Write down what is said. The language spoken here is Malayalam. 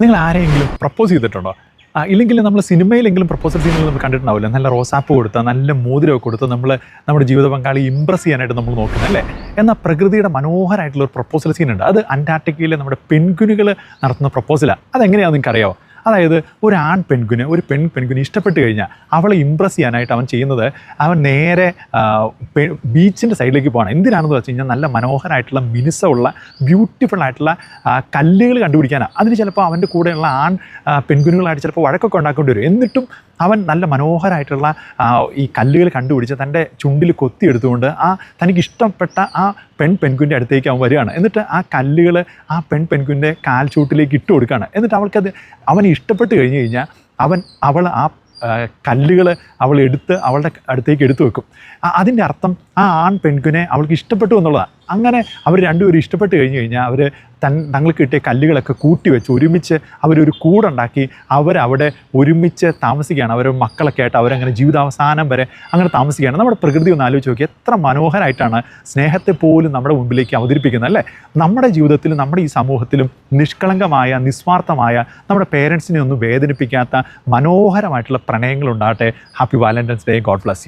നിങ്ങൾ ആരെയെങ്കിലും പ്രപ്പോസ് ചെയ്തിട്ടുണ്ടോ? ഇല്ലെങ്കിൽ നമ്മൾ സിനിമയിലെങ്കിലും പ്രപ്പോസൽ സീനുകൾ നമ്മൾ കണ്ടിട്ടുണ്ടാവില്ല. നല്ല റോസാപ്പ് കൊടുത്ത്, നല്ല മോതിരമൊക്കെ കൊടുത്ത് നമ്മുടെ ജീവിത പങ്കാളി ഇമ്പ്രസ് ചെയ്യാനായിട്ട് നമ്മൾ നോക്കുന്നത് അല്ലേ? എന്നാൽ പ്രകൃതിയുടെ മനോഹരമായിട്ടുള്ള ഒരു പ്രപ്പോസൽ സീനുണ്ട്. അത് അന്റാർട്ടിക്കയിലെ നമ്മുടെ പെൻഗ്വിനുകൾ നടത്തുന്ന പ്രപ്പോസലാണ്. അതെങ്ങനെയാണെന്ന് നിങ്ങൾക്കറിയാമോ? അതായത് ഒരു പെൺകുഞ്ഞിനെ ഇഷ്ടപ്പെട്ട് കഴിഞ്ഞാൽ അവളെ ഇമ്പ്രസ് ചെയ്യാനായിട്ട് അവൻ ചെയ്യുന്നത്, അവൻ നേരെ ബീച്ചിൻ്റെ സൈഡിലേക്ക് പോകണം. എന്തിനാണെന്ന് വെച്ച് കഴിഞ്ഞാൽ നല്ല മനോഹരമായിട്ടുള്ള മിനുസമുള്ള ബ്യൂട്ടിഫുൾ ആയിട്ടുള്ള കല്ലുകൾ കണ്ടുപിടിക്കാനാണ്. അതിന് ചിലപ്പോൾ അവൻ്റെ കൂടെയുള്ള പെൺകുഞ്ഞുങ്ങളായിട്ട് ചിലപ്പോൾ വഴക്കൊക്കെ ഉണ്ടാക്കേണ്ടി വരും. എന്നിട്ടും അവൻ നല്ല മനോഹരമായിട്ടുള്ള ഈ കല്ലുകൾ കണ്ടുപിടിച്ച് തൻ്റെ ചുണ്ടിൽ കൊത്തിയെടുത്തുകൊണ്ട് തനിക്ക് ഇഷ്ടപ്പെട്ട പെൺകുഞ്ഞിൻ്റെ അടുത്തേക്ക് അവൻ വരികയാണ്. എന്നിട്ട് ആ കല്ലുകൾ പെൺകുഞ്ഞിൻ്റെ കാൽച്ചൂട്ടിലേക്ക് ഇട്ട് കൊടുക്കുകയാണ്. എന്നിട്ട് അവന് ഇഷ്ടപ്പെട്ട് കഴിഞ്ഞ് കഴിഞ്ഞാൽ അവൾ കല്ലുകൾ അവളുടെ അടുത്തേക്ക് എടുത്തു വെക്കും. അതിൻ്റെ അർത്ഥം പെൺകുഞ്ഞിനെ അവൾക്ക് ഇഷ്ടപ്പെട്ടു എന്നുള്ളതാണ്. അങ്ങനെ അവർ രണ്ടുപേരും ഇഷ്ടപ്പെട്ട് കഴിഞ്ഞ് കഴിഞ്ഞാൽ തങ്ങൾക്ക് കിട്ടിയ കല്ലുകളൊക്കെ കൂട്ടി വെച്ച് ഒരുമിച്ച് അവരൊരു കൂടുണ്ടാക്കി അവരവിടെ ഒരുമിച്ച് താമസിക്കുകയാണ്. അവരുടെ മക്കളൊക്കെ ആയിട്ട് അവരങ്ങനെ ജീവിതാവസാനം വരെ അങ്ങനെ താമസിക്കുകയാണ്. നമ്മുടെ പ്രകൃതി ഒന്ന് ആലോചിച്ച് നോക്കി, എത്ര മനോഹരമായിട്ടാണ് സ്നേഹത്തെ പോലും നമ്മുടെ മുമ്പിലേക്ക് അവതരിപ്പിക്കുന്നത് അല്ലേ? നമ്മുടെ ജീവിതത്തിലും നമ്മുടെ ഈ സമൂഹത്തിലും നിഷ്കളങ്കമായ, നിസ്വാർത്ഥമായ, നമ്മുടെ പേരൻസിനെ ഒന്നും വേദനിപ്പിക്കാത്ത മനോഹരമായിട്ടുള്ള പ്രണയങ്ങളുണ്ടാകട്ടെ. Happy Valentine's Day. God bless U.